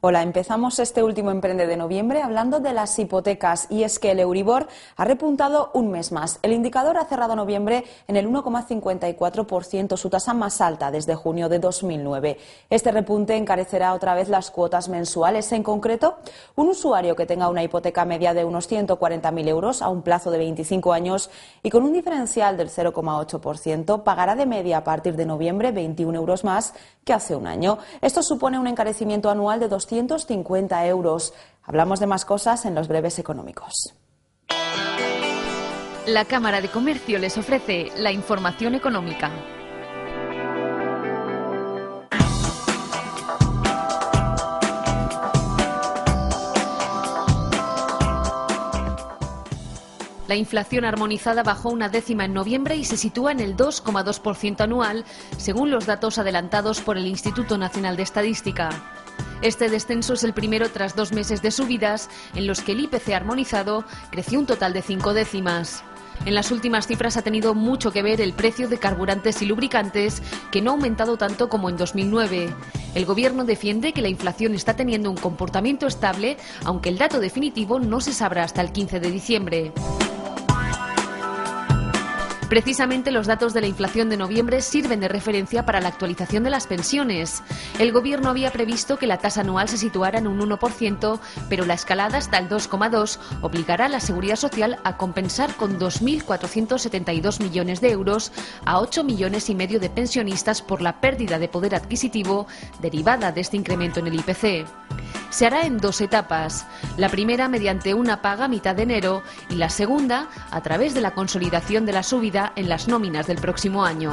Hola, empezamos este último Emprende de noviembre hablando de las hipotecas y es que el Euribor ha repuntado un mes más. El indicador ha cerrado noviembre en el 1,54%, su tasa más alta desde junio de 2009. Este repunte encarecerá otra vez las cuotas mensuales. En concreto, un usuario que tenga una hipoteca media de unos 140.000 euros a un plazo de 25 años y con un diferencial del 0,8% pagará de media a partir de noviembre 21 euros más que hace un año. Esto supone un encarecimiento anual de 250 euros. Hablamos de más cosas en los breves económicos. La Cámara de Comercio les ofrece la información económica. La inflación armonizada bajó una décima en noviembre y se sitúa en el 2,2% anual, según los datos adelantados por el Instituto Nacional de Estadística. Este descenso es el primero tras 2 meses de subidas, en los que el IPC armonizado creció un total de 5 décimas. En las últimas cifras ha tenido mucho que ver el precio de carburantes y lubricantes, que no ha aumentado tanto como en 2009. El Gobierno defiende que la inflación está teniendo un comportamiento estable, aunque el dato definitivo no se sabrá hasta el 15 de diciembre. Precisamente los datos de la inflación de noviembre sirven de referencia para la actualización de las pensiones. El Gobierno había previsto que la tasa anual se situara en un 1%, pero la escalada hasta el 2,2% obligará a la Seguridad Social a compensar con 2.472 millones de euros a 8,5 millones de pensionistas por la pérdida de poder adquisitivo derivada de este incremento en el IPC. Se hará en 2 etapas, la primera mediante una paga a mitad de enero y la segunda a través de la consolidación de la subida en las nóminas del próximo año.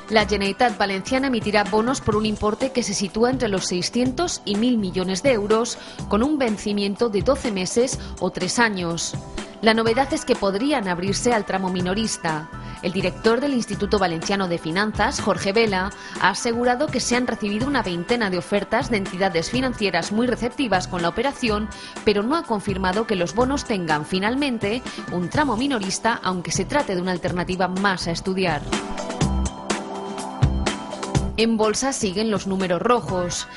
La Generalitat Valenciana emitirá bonos por un importe que se sitúa entre los 600 y 1.000 millones de euros, con un vencimiento de 12 meses o 3 años. La novedad es que podrían abrirse al tramo minorista. El director del Instituto Valenciano de Finanzas, Jorge Vela, ha asegurado que se han recibido una veintena de ofertas de entidades financieras muy receptivas con la operación, pero no ha confirmado que los bonos tengan finalmente un tramo minorista, aunque se trate de una alternativa más a estudiar. En bolsa siguen los números rojos.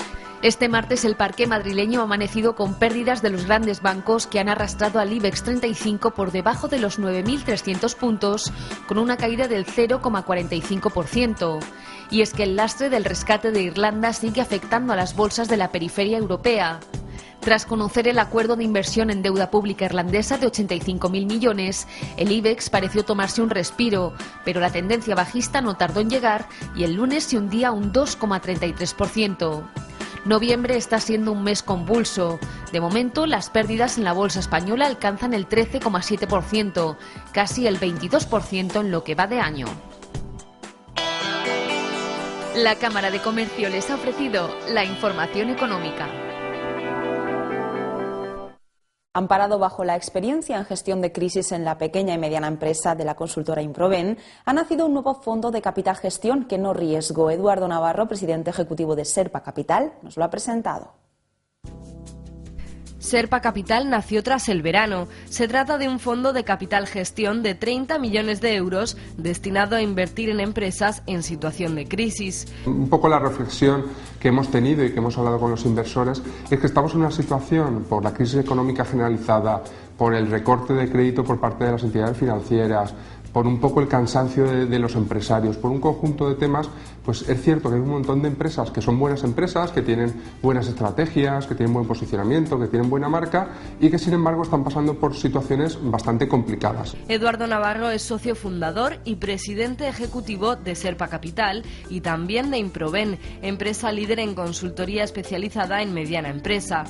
Este martes el parqué madrileño ha amanecido con pérdidas de los grandes bancos que han arrastrado al IBEX 35 por debajo de los 9.300 puntos, con una caída del 0,45%. Y es que el lastre del rescate de Irlanda sigue afectando a las bolsas de la periferia europea. Tras conocer el acuerdo de inversión en deuda pública irlandesa de 85.000 millones, el IBEX pareció tomarse un respiro, pero la tendencia bajista no tardó en llegar y el lunes se hundía un 2,33%. Noviembre está siendo un mes convulso. De momento, las pérdidas en la bolsa española alcanzan el 13,7%, casi el 22% en lo que va de año. La Cámara de Comercio les ha ofrecido la información económica. Amparado bajo la experiencia en gestión de crisis en la pequeña y mediana empresa de la consultora Improven, ha nacido un nuevo fondo de capital gestión que no riesgo. Eduardo Navarro, presidente ejecutivo de Serpa Capital, nos lo ha presentado. Serpa Capital nació tras el verano. Se trata de un fondo de capital gestión de 30 millones de euros destinado a invertir en empresas en situación de crisis. Un poco la reflexión que hemos tenido y que hemos hablado con los inversores es que estamos en una situación, por la crisis económica generalizada, por el recorte de crédito por parte de las entidades financieras, por un poco el cansancio de los empresarios, por un conjunto de temas, pues es cierto que hay un montón de empresas que son buenas empresas, que tienen buenas estrategias, que tienen buen posicionamiento, que tienen buena marca y que sin embargo están pasando por situaciones bastante complicadas. Eduardo Navarro es socio fundador y presidente ejecutivo de Serpa Capital y también de Improven, empresa líder en consultoría especializada en mediana empresa.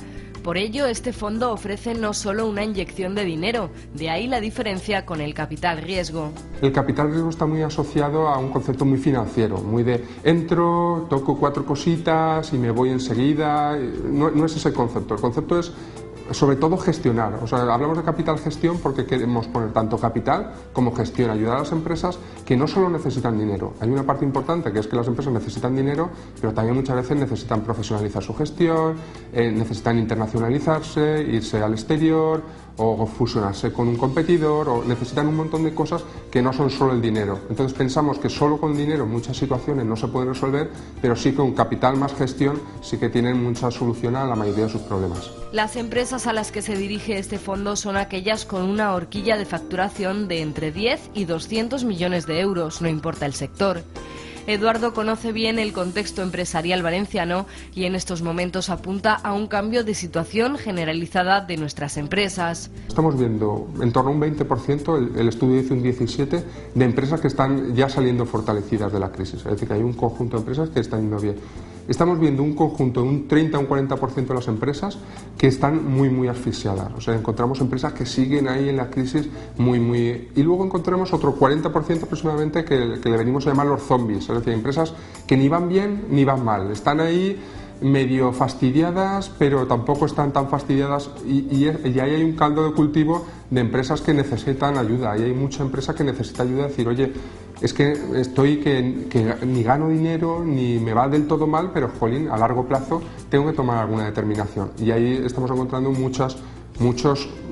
Por ello, este fondo ofrece no solo una inyección de dinero, de ahí la diferencia con el capital riesgo. El capital riesgo está muy asociado a un concepto muy financiero, muy de entro, toco 4 cositas y me voy enseguida. No es ese concepto. El concepto es sobre todo gestionar. O sea, hablamos de capital gestión porque queremos poner tanto capital como gestión, ayudar a las empresas que no solo necesitan dinero. Hay una parte importante que es que las empresas necesitan dinero, pero también muchas veces necesitan profesionalizar su gestión, necesitan internacionalizarse, irse al exterior o fusionarse con un competidor, o necesitan un montón de cosas que no son solo el dinero. Entonces pensamos que solo con dinero muchas situaciones no se pueden resolver, pero sí con capital más gestión sí que tienen mucha solución a la mayoría de sus problemas. Las empresas a las que se dirige este fondo son aquellas con una horquilla de facturación de entre 10 y 200 millones de euros, no importa el sector. Eduardo conoce bien el contexto empresarial valenciano y en estos momentos apunta a un cambio de situación generalizada de nuestras empresas. Estamos viendo en torno a un 20%, el estudio dice un 17%, de empresas que están ya saliendo fortalecidas de la crisis. Es decir, que hay un conjunto de empresas que están yendo bien. Estamos viendo un conjunto de un 30 o un 40% de las empresas que están muy asfixiadas. O sea, encontramos empresas que siguen ahí en la crisis muy... Y luego encontramos otro 40% aproximadamente que le venimos a llamar los zombies. Es decir, empresas que ni van bien ni van mal. Están ahí medio fastidiadas, pero tampoco están tan fastidiadas y ahí hay un caldo de cultivo de empresas que necesitan ayuda. Ahí hay mucha empresa que necesita ayuda, decir, oye, es que estoy que ni gano dinero ni me va del todo mal, pero jolín, a largo plazo tengo que tomar alguna determinación. Y ahí estamos encontrando muchos,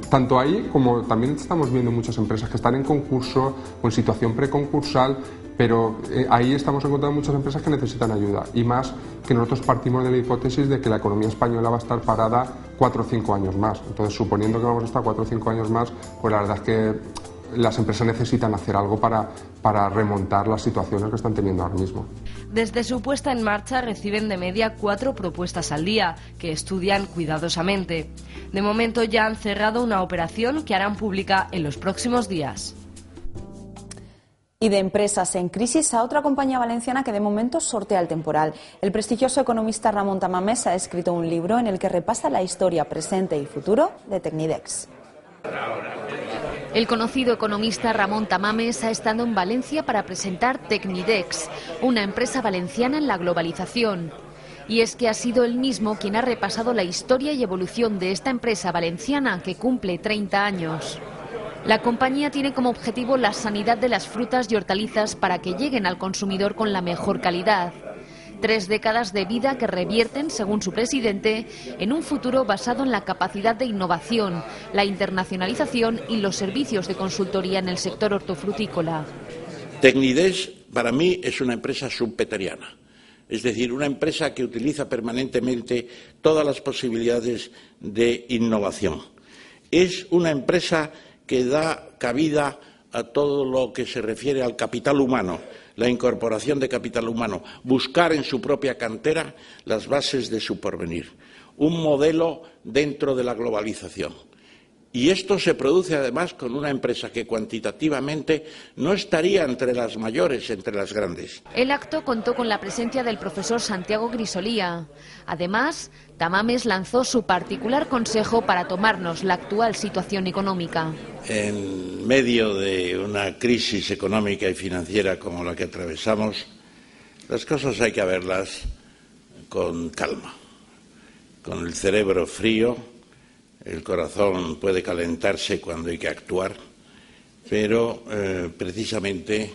tanto ahí como también estamos viendo muchas empresas que están en concurso o en situación preconcursal, pero ahí estamos encontrando muchas empresas que necesitan ayuda, y más que nosotros partimos de la hipótesis de que la economía española va a estar parada 4 o 5 años más. Entonces, suponiendo que vamos a estar 4 o 5 años más, pues la verdad es que las empresas necesitan hacer algo para remontar las situaciones que están teniendo ahora mismo. Desde su puesta en marcha reciben de media 4 propuestas al día, que estudian cuidadosamente. De momento ya han cerrado una operación que harán pública en los próximos días. Y de empresas en crisis a otra compañía valenciana que de momento sortea el temporal. El prestigioso economista Ramón Tamames ha escrito un libro en el que repasa la historia presente y futuro de Tecnidex. El conocido economista Ramón Tamames ha estado en Valencia para presentar Tecnidex, una empresa valenciana en la globalización. Y es que ha sido él mismo quien ha repasado la historia y evolución de esta empresa valenciana que cumple 30 años. La compañía tiene como objetivo la sanidad de las frutas y hortalizas para que lleguen al consumidor con la mejor calidad. 3 décadas de vida que revierten, según su presidente, en un futuro basado en la capacidad de innovación, la internacionalización y los servicios de consultoría en el sector hortofrutícola. Tecnidex para mí es una empresa schumpeteriana, es decir, una empresa que utiliza permanentemente todas las posibilidades de innovación. Es una empresa que da cabida a todo lo que se refiere al capital humano, la incorporación de capital humano, buscar en su propia cantera las bases de su porvenir, un modelo dentro de la globalización. Y esto se produce además con una empresa que cuantitativamente no estaría entre las mayores, entre las grandes. El acto contó con la presencia del profesor Santiago Grisolía. Además, Tamames lanzó su particular consejo para tomarnos la actual situación económica. En medio de una crisis económica y financiera como la que atravesamos, las cosas hay que verlas con calma, con el cerebro frío. El corazón puede calentarse cuando hay que actuar, pero precisamente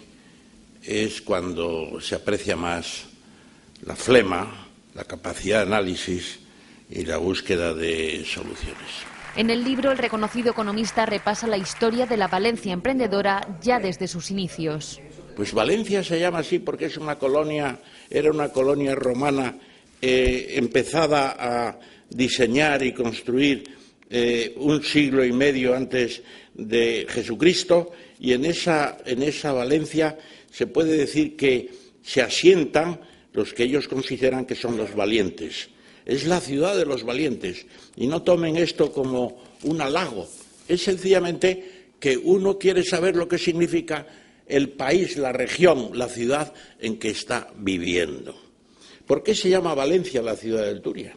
es cuando se aprecia más la flema, la capacidad de análisis y la búsqueda de soluciones. En el libro, el reconocido economista repasa la historia de la Valencia emprendedora ya desde sus inicios. Pues Valencia se llama así porque es una colonia, era una colonia romana empezada a diseñar y construir un siglo y medio antes de Jesucristo, y en esa Valencia se puede decir que se asientan los que ellos consideran que son los valientes. Es la ciudad de los valientes, y no tomen esto como un halago, es sencillamente que uno quiere saber lo que significa el país, la región, la ciudad en que está viviendo. ¿Por qué se llama Valencia la ciudad del Turia?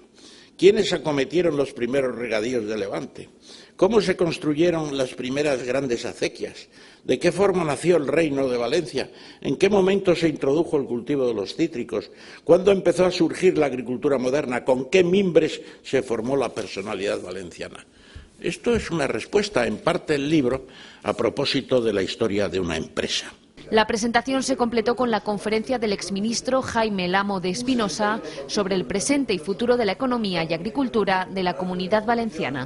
¿Quiénes acometieron los primeros regadíos de Levante? ¿Cómo se construyeron las primeras grandes acequias? ¿De qué forma nació el reino de Valencia? ¿En qué momento se introdujo el cultivo de los cítricos? ¿Cuándo empezó a surgir la agricultura moderna? ¿Con qué mimbres se formó la personalidad valenciana? Esto es una respuesta, en parte, del libro, a propósito de la historia de una empresa. La presentación se completó con la conferencia del exministro Jaime Lamo de Espinosa sobre el presente y futuro de la economía y agricultura de la Comunidad Valenciana.